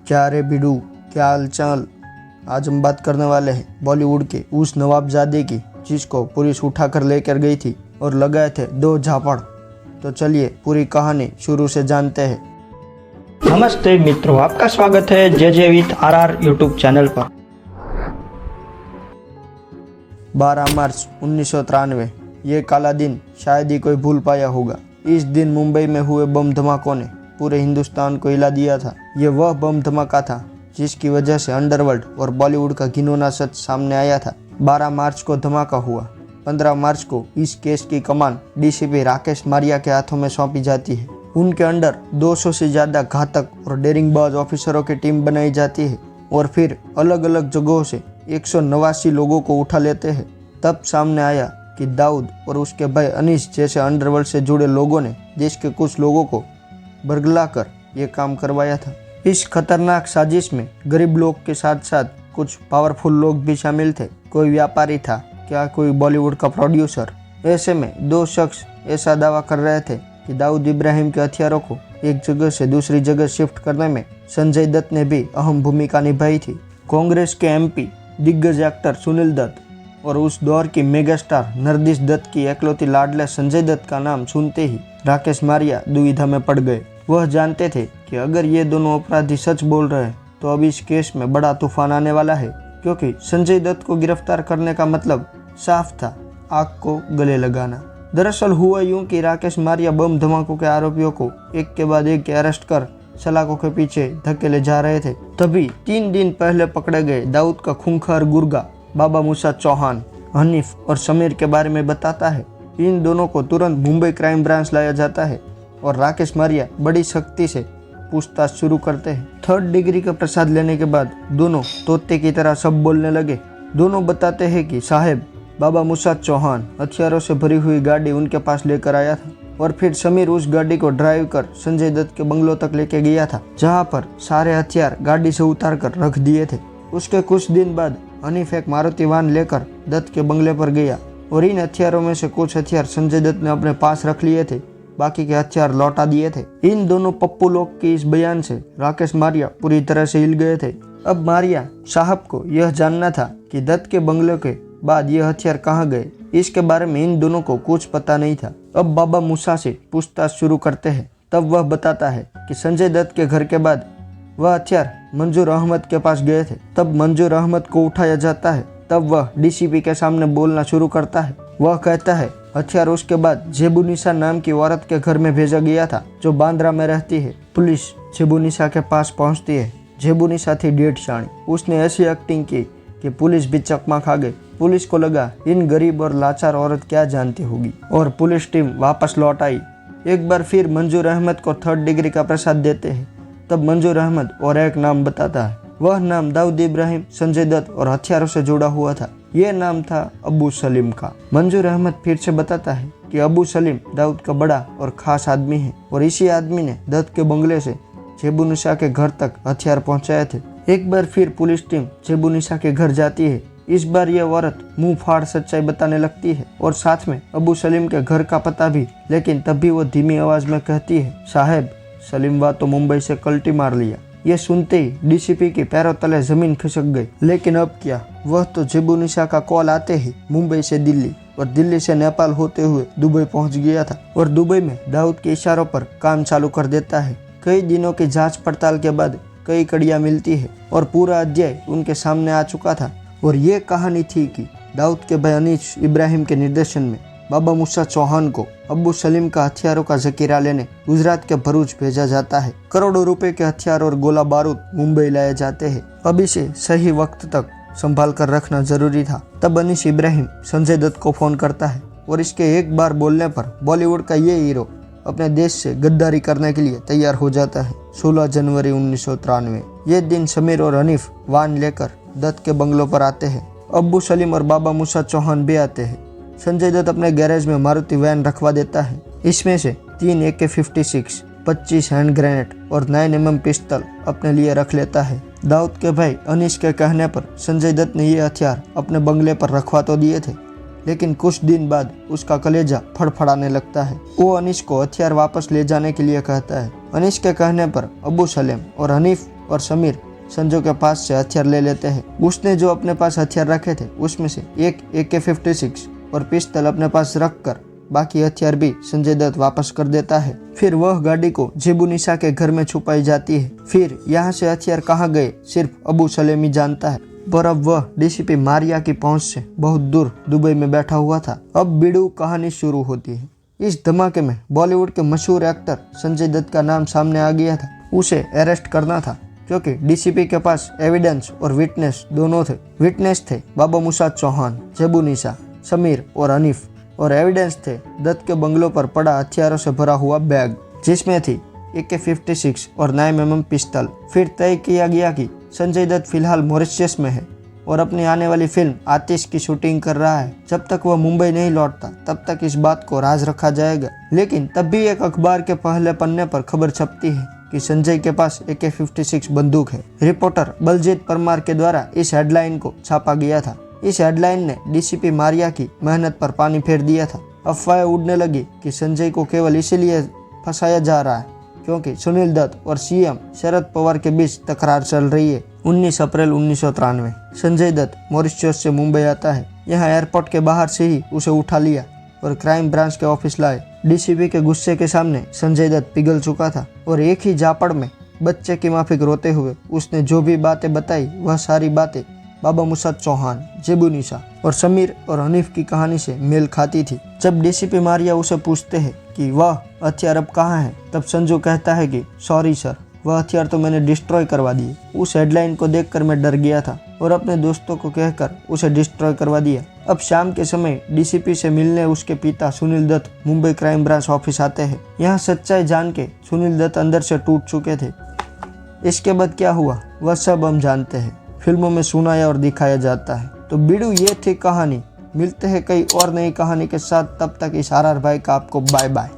क्या रे बिडू, क्या हालचाल। आज हम बात करने वाले हैं बॉलीवुड के उस नवाबजादे की जिसको पुलिस उठा कर लेकर गई थी और लगाए थे 2 झापड़। तो चलिए पूरी कहानी शुरू से जानते हैं। नमस्ते मित्रों, आपका स्वागत है जे विथ आर यूट्यूब चैनल पर। 12 मार्च 1993, ये काला दिन शायद ही कोई भूल पाया होगा। इस दिन मुंबई में हुए बम धमाकों ने पूरे हिंदुस्तान को हिला दिया था। ये वह बम धमाका था जिसकी वजह से अंडरवर्ल्ड और बॉलीवुड का घिनौना सच सामने आया था। 12 मार्च को धमाका हुआ। 15 मार्च को इस केस की कमान डीसीपी राकेश मारिया के हाथों में सौंपी जाती है। उनके अंडर 200 से ज़्यादा घातक और डेरिंगबाज ऑफिसरों की टीम बनाई जाती है और फिर अलग अलग जगहों से 189 लोगों को उठा लेते हैं। तब सामने आया कि दाऊद और उसके भाई अनीस जैसे अंडरवर्ल्ड से जुड़े लोगों ने देश के कुछ लोगों को बरगलाकर ये काम करवाया था। इस खतरनाक साजिश में गरीब लोग के साथ साथ कुछ पावरफुल लोग भी शामिल थे। कोई व्यापारी था, क्या कोई बॉलीवुड का प्रोड्यूसर। ऐसे में 2 शख्स ऐसा दावा कर रहे थे कि दाऊद इब्राहिम के हथियारों को एक जगह से दूसरी जगह शिफ्ट करने में संजय दत्त ने भी अहम भूमिका निभाई थी। कांग्रेस के एमपी, दिग्गज एक्टर सुनील दत्त और उस दौर की मेगा स्टार नरगिस दत्त की एकलौती लाडले संजय दत्त का नाम सुनते ही राकेश मारिया दुविधा में पड़ गए। वह जानते थे कि अगर ये दोनों अपराधी सच बोल रहे हैं तो अब इस केस में बड़ा तूफान आने वाला है, क्योंकि संजय दत्त को गिरफ्तार करने का मतलब साफ था, आग को गले लगाना। दरअसल हुआ यूं कि राकेश मारिया बम धमाकों के आरोपियों को एक के बाद एक अरेस्ट कर सलाखों के पीछे धकेले जा रहे थे। तभी 3 दिन पहले पकड़े गए दाऊद का खूंखार गुर्गा बाबा मूसा चौहान हनीफ और समीर के बारे में बताता है। इन दोनों को तुरंत मुंबई क्राइम ब्रांच लाया जाता है और राकेश मारिया बड़ी सख्ती से पूछताछ शुरू करते हैं। 3rd डिग्री का प्रसाद लेने के बाद दोनों तोते की तरह सब बोलने लगे। दोनों बताते हैं कि साहब बाबा मूसा चौहान हथियारों से भरी हुई गाड़ी उनके पास लेकर आया था और फिर समीर उस गाड़ी को ड्राइव कर संजय दत्त के बंगलों तक लेके गया था, जहां पर सारे हथियार गाड़ी से उतार कर रख दिए थे। उसके कुछ दिन बाद हनीफ एक मारुति वाहन लेकर दत्त के बंगले पर गया और इन हथियारों में से कुछ हथियार संजय दत्त ने अपने पास रख लिए थे, बाकी के हथियार लौटा दिए थे। इन दोनों पप्पू लोग के इस बयान से राकेश मारिया पूरी तरह से हिल गए थे। अब मारिया साहब को यह जानना था कि दत्त के बंगले के बाद ये हथियार कहाँ गए। इसके बारे में इन दोनों को कुछ पता नहीं था। अब बाबा मूसा से पूछताछ शुरू करते हैं। तब वह बताता है कि संजय दत्त के घर के बाद वह हथियार मंजूर अहमद के पास गए थे। तब मंजूर अहमद को उठाया जाता है। तब वह डीसीपी के सामने बोलना शुरू करता है। वह कहता है हथियार उसके बाद जेबुनिसा नाम की औरत के घर में भेजा गया था, जो बांद्रा में रहती है। पुलिस जेबुनिसा के पास पहुंचती है। जेबुनिसा थी डेढ़ शाणी। उसने ऐसी एक्टिंग की कि पुलिस भी चकमा खा गई। पुलिस को लगा इन गरीब और लाचार औरत क्या जानती होगी और पुलिस टीम वापस लौट आई। एक बार फिर मंजूर अहमद को 3rd डिग्री का प्रसाद देते हैं। तब मंजूर अहमद और एक नाम बताता है। वह नाम दाऊद इब्राहिम, संजय दत्त और हथियारों से जुड़ा हुआ था। यह नाम था अबू सलीम का। मंजूर अहमद फिर से बताता है कि अबू सलीम दाऊद का बड़ा और खास आदमी है और इसी आदमी ने दत्त के बंगले से जेबुनिसा के घर तक हथियार पहुंचाए थे। एक बार फिर पुलिस टीम जेबुनिसा के घर जाती है। इस बार यह औरत मुंह फाड़ सच्चाई बताने लगती है और साथ में अबू सलीम के घर का पता भी। लेकिन तभी वो धीमी आवाज में कहती है, साहब सलीम वा तो मुंबई से कल्टी मार लिया। ये सुनते ही डीसीपी के पैरों तले जमीन खिसक गई। लेकिन अब क्या, वह तो जेबुनिसा का कॉल आते ही मुंबई से दिल्ली और दिल्ली से नेपाल होते हुए दुबई पहुंच गया था और दुबई में दाऊद के इशारों पर काम चालू कर देता है। कई दिनों की जांच पड़ताल के बाद कई कड़ियां मिलती है और पूरा अध्याय उनके सामने आ चुका था। और ये कहानी थी कि दाऊद के भाई अनीस इब्राहिम के निर्देशन में बाबा मूसा चौहान को अब्बू सलीम का हथियारों का जखीरा लेने गुजरात के भरूच भेजा जाता है। करोड़ों रुपए के हथियार और गोला बारूद मुंबई लाए जाते हैं। अब इसे सही वक्त तक संभाल कर रखना जरूरी था। तब अनीस इब्राहिम संजय दत्त को फोन करता है और इसके एक बार बोलने पर बॉलीवुड का ये हीरो अपने देश से गद्दारी करने के लिए तैयार हो जाता है। 16 जनवरी 1993 ये दिन समीर और हनीफ वाहन लेकर दत्त के बंगलों पर आते हैं। अब्बू सलीम और बाबा मूसा चौहान भी आते हैं। संजय दत्त अपने गैरेज में मारुति वैन रखवा देता है। इसमें से 3 AK-56, 25 हैंड ग्रेनेड और 9mm पिस्तौल अपने लिए रख लेता है। दाऊद के भाई अनीस के कहने पर संजय दत्त ने ये हथियार अपने बंगले पर रखवा तो दिए थे, लेकिन कुछ दिन बाद उसका कलेजा फड़फड़ाने लगता है। वो अनीस को हथियार वापस ले जाने के लिए कहता है। अनीस के कहने पर अबू सलीम और हनीफ और समीर संजू के पास से हथियार ले लेते हैं। उसने जो अपने पास हथियार रखे थे उसमें से एक AK-56 और पिस्टल अपने पास रखकर बाकी हथियार भी संजय दत्त वापस कर देता है। फिर वह गाड़ी को जेबुनिसा के घर में छुपाई जाती है। फिर यहाँ से हथियार कहाँ गए सिर्फ अबू सलेमी जानता है, पर अब वह DCP मारिया की पहुंच से बहुत दूर दुबई में बैठा हुआ था। अब बिडू कहानी शुरू होती है। इस धमाके में बॉलीवुड के मशहूर एक्टर संजय दत्त का नाम सामने आ गया था। उसे अरेस्ट करना था क्योंकि DCP के पास एविडेंस और विटनेस दोनों थे। विटनेस थे बाबा मुसाद चौहान, जेबुनिसा, समीर और हनीफ, और एविडेंस थे दत्त के बंगलों पर पड़ा हथियारों से भरा हुआ बैग जिसमें थी AK-56 और 9mm पिस्टल। फिर तय किया गया कि संजय दत्त फिलहाल मॉरिशस में है और अपनी आने वाली फिल्म आतिश की शूटिंग कर रहा है। जब तक वह मुंबई नहीं लौटता तब तक इस बात को राज रखा जाएगा। लेकिन तब भी एक अखबार के पहले पन्ने पर खबर छपती है कि संजय के पास AK-56 बंदूक है। रिपोर्टर बलजीत परमार के द्वारा इस हेडलाइन को छापा गया था। इस हेडलाइन ने DCP मारिया की मेहनत पर पानी फेर दिया था। अफवाहें उड़ने लगी कि संजय को केवल इसीलिए फंसाया जा रहा है क्योंकि सुनील दत्त और CM शरद पवार के बीच तकरार चल रही है। 19 अप्रैल 1993 संजय दत्त मॉरिशस से मुंबई आता है। यहाँ एयरपोर्ट के बाहर से ही उसे उठा लिया और क्राइम ब्रांच के ऑफिस लाए। DCP के गुस्से के सामने संजय दत्त पिघल चुका था और एक ही जापड़ में बच्चे की माफिक रोते हुए उसने जो भी बातें बताई वह सारी बातें बाबा मुसाद चौहान, जेबुनिसा और समीर और हनीफ की कहानी से मेल खाती थी। जब DCP मारिया उसे पूछते हैं कि वह हथियार अब कहाँ है, तब संजू कहता है कि सॉरी सर, वह हथियार तो मैंने डिस्ट्रॉय करवा दिए। उस हेडलाइन को देखकर मैं डर गया था और अपने दोस्तों को कहकर उसे डिस्ट्रॉय करवा दिया। अब शाम के समय DCP से मिलने उसके पिता Sunil Dutt Mumbai crime branch office आते हैं। यहाँ सच्चाई जान के सुनील दत्त अंदर से टूट चुके थे। इसके बाद क्या हुआ वह सब हम जानते हैं, फिल्मों में सुनाया और दिखाया जाता है। तो बिडू ये थी कहानी। मिलते हैं कई और नई कहानी के साथ, तब तक इस RR भाई का आपको बाय बाय।